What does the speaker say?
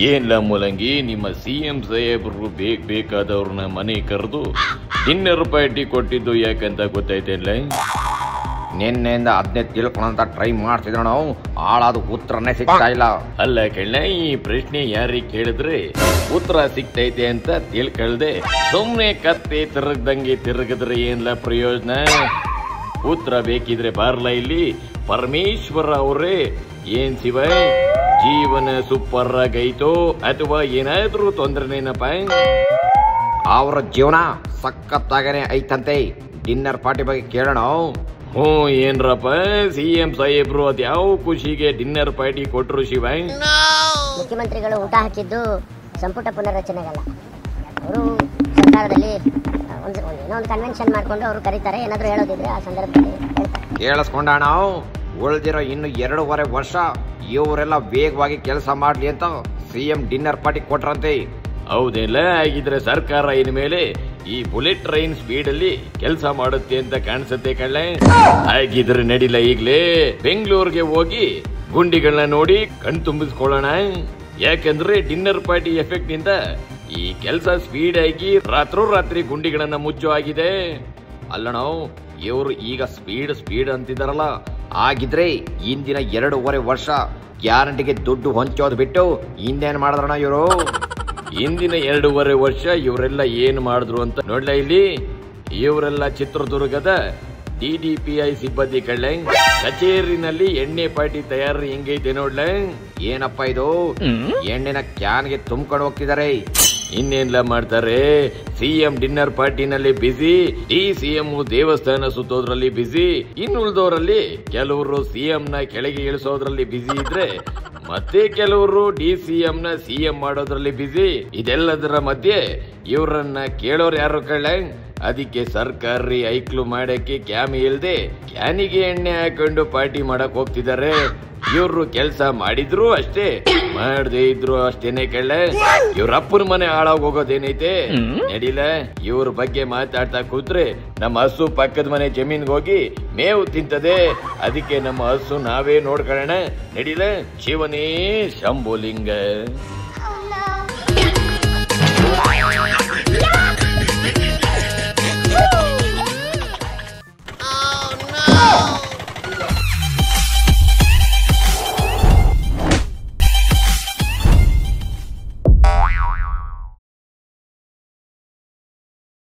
ಏನ್ಲ ಮೂಲಂಗಿ, ನಿಮ್ಮ CM ಸಾಹೇಬ್ರು ಬೇಕಾದವ್ರನ್ನ ಮನೆ ಕರೆದು ಡಿನ್ನರ್ ಪಾರ್ಟಿ ಕೊಟ್ಟಿದ್ದು ಯಾಕಂತ ಗೊತ್ತೈತಿಲ್ಲ? ನಿನ್ನೆಯಿಂದ ಅದನ್ನೇ ತಿಳ್ಕೊಳಂತ ಟ್ರೈ ಮಾಡ್ತಿದ್ರು ನಾವು, ಆಳಾದ ಉತ್ತರನೇ ಸಿಗ್ತಾ ಇಲ್ಲ. ಅಲ್ಲ ಕಳ್ಳ, ಈ ಪ್ರಶ್ನೆ ಯಾರಿಗೆ ಕೇಳಿದ್ರೆ ಉತ್ತರ ಸಿಗ್ತೈತೆ ಅಂತ ತಿಳ್ಕೊಳ್ದೆ ಸುಮ್ನೆ ಕತ್ತೆ ತಿರುಗ್ದಂಗೆ ತಿರುಗಿದ್ರೆ ಏನ್ಲ ಪ್ರಯೋಜನ? ಉತ್ತರ ಬೇಕಿದ್ರೆ ಬಾರ್ಲ ಇಲ್ಲಿ ಪರಮೇಶ್ವರ ಅವರೇ. ಏನ್ ಶಿವ, ಜೀವನ ಸೂಪರ್ ಆಗೈತೋ ಅಥವಾ ಏನಾದ್ರೂ ತೊಂದರೆನೇನಪ್ಪ? ಅವರ ಜೀವನ ಸಖತ್ತಾಗನೆ ಐತಂತೆ. ಡಿನ್ನರ್ ಪಾರ್ಟಿ ಬಗ್ಗೆ ಕೇಳೋಣ. ಏನ್ರಪ್ಪ, CM ಸಾಹೇಬ್ರು ಅದ್ಯಾವ ಖುಷಿಗೆ ಡಿನ್ನರ್ ಪಾರ್ಟಿ ಕೊಟ್ರು ಶಿವ? ಮುಖ್ಯಮಂತ್ರಿಗಳು ಊಟ ಹಾಕಿದ್ದು ಸಂಪುಟ ಪುನರ್ರಚನೆಗಲ್ಲ, ಅವರು ಸರ್ಕಾರದಲ್ಲಿ ಏನೋ ಒಂದು ಕನ್ವೆನ್ಷನ್ ಮಾಡ್ಕೊಂಡು ಅವರು ಕರೀತಾರೆ. ಏನಾದ್ರು ಹೇಳೋದಿದ್ರೆ ಆ ಸಂದರ್ಭದಲ್ಲಿ ಹೇಳ್ತಾರೆ. ಕೇಳಿಸ್ಕೊಂಡ ನಾವು ಉಳಿದಿರೋ ಇನ್ನು 2.5 ವರ್ಷ ಇವರೆಲ್ಲ ವೇಗವಾಗಿ ಕೆಲಸ ಮಾಡ್ಲಿ ಅಂತ CM ಡಿನ್ನರ್ ಪಾರ್ಟಿ ಕೊಟ್ರಂತೆ. ಹೌದಿಲ್ಲ? ಹಾಗಿದ್ರೆ ಸರ್ಕಾರ ಇನ್ಮೇಲೆ ಈ ಬುಲೆಟ್ ಟ್ರೈನ್ ಸ್ಪೀಡ್ ಅಲ್ಲಿ ಕೆಲಸ ಮಾಡುತ್ತೆ ಅಂತ ಕಾಣಿಸುತ್ತೆ ಕಳ್ಳೆ. ಹಾಗಿದ್ರೆ ನಡಿಲ ಈಗ್ಲೇ ಬೆಂಗಳೂರಿಗೆ ಹೋಗಿ ಗುಂಡಿಗಳನ್ನ ನೋಡಿ ಕಣ್ ತುಂಬಿಸ್ಕೊಳ್ಳೋಣ. ಯಾಕಂದ್ರೆ ಡಿನ್ನರ್ ಪಾರ್ಟಿ ಎಫೆಕ್ಟ್ ನಿಂದ ಈ ಕೆಲಸ ಸ್ಪೀಡ್ ಆಗಿ ರಾತ್ರೋರಾತ್ರಿ ಗುಂಡಿಗಳನ್ನ ಮುಚ್ಚೋ ಆಗಿದೆ. ಅಲ್ಲಣ, ಇವರು ಈಗ ಸ್ಪೀಡ್ ಅಂತಿದಾರಲ್ಲ, ಆಗಿದ್ರೆ ಇಂದಿನ 2.5 ವರ್ಷ ಗ್ಯಾರಂಟಿಗೆ ದುಡ್ಡು ಹೊಂಚೋದು ಬಿಟ್ಟು ಇನ್ನೇನ್ ಮಾಡಿದ್ರಣ ಇವರು? ಇಂದಿನ 2.5 ವರ್ಷ ಇವರೆಲ್ಲ ಏನ್ ಮಾಡಿದ್ರು ಅಂತ ನೋಡ್ಲ ಇಲ್ಲಿ. ಇವರೆಲ್ಲ ಚಿತ್ರದುರ್ಗದ DDPI ಸಿಬ್ಬಂದಿ ಕಳ್ಳೆ. ಕಚೇರಿನಲ್ಲಿ ಎಣ್ಣೆ ಪಾರ್ಟಿ ತಯಾರಿ ಹೆಂಗೈತೆ ನೋಡ್ಲ. ಏನಪ್ಪ ಇದು, ಎಣ್ಣೆನ ಕ್ಯಾನ್ಗೆ ತುಂಬ್ಕೊಂಡು ಹೋಗ್ತಿದ್ದಾರೆ. ಇನ್ನೇನ್ಲ ಮಾಡ್ತಾರೆ, CM ಡಿನ್ನರ್ ಪಾರ್ಟಿನಲ್ಲಿ ಬಿಸಿ, DCM ದೇವಸ್ಥಾನ ಸುತ್ತೋದ್ರಲ್ಲಿ ಬಿಸಿ, ಇನ್ನುಳಿದವರಲ್ಲಿ ಕೆಲವರು CM ನ ಕೆಳಗೆ ಇಳಿಸೋದ್ರಲ್ಲಿ ಬಿಸಿ ಇದ್ರೆ ಮತ್ತೆ ಕೆಲವರು DCM ನ CM ಮಾಡೋದ್ರಲ್ಲಿ ಬಿಸಿ. ಇದೆಲ್ಲದರ ಮಧ್ಯೆ ಇವರನ್ನ ಕೇಳೋರು ಯಾರು ಕಳ್ಳೆ? ಅದಕ್ಕೆ ಸರ್ಕಾರಿ ಐಕ್ಲು ಮಾಡಕ್ಕೆ ಕ್ಯಾಮ್ ಇಲ್ದೆ ಕ್ಯಾನಿಗೆ ಎಣ್ಣೆ ಹಾಕೊಂಡು ಪಾರ್ಟಿ ಮಾಡಕ್ ಹೋಗ್ತಿದ್ದಾರೆ. ಇವ್ರು ಕೆಲಸ ಮಾಡಿದ್ರು ಅಷ್ಟೇ, ಮಾಡದೇ ಇದ್ರು ಅಷ್ಟೇನೆ ಕಳ್ಳೆ. ಇವ್ರ ಅಪ್ಪನ ಮನೆ ಹಾಳಾಗ್ ಹೋಗೋದೇನೈತೆ? ನಡಿಲ, ಇವ್ರ ಬಗ್ಗೆ ಮಾತಾಡ್ತಾ ಕೂತ್ರೆ ನಮ್ಮ ಹಸು ಪಕ್ಕದ ಮನೆ ಜಮೀನ್ಗೆ ಹೋಗಿ ಮೇವು ತಿಂತದೆ. ಅದಕ್ಕೆ ನಮ್ಮ ಹಸು ನಾವೇ ನೋಡ್ಕೊಳ್ಳೋಣ. ನಡಿಲ, ಶಿವನೇ ಶಂಭುಲಿಂಗ.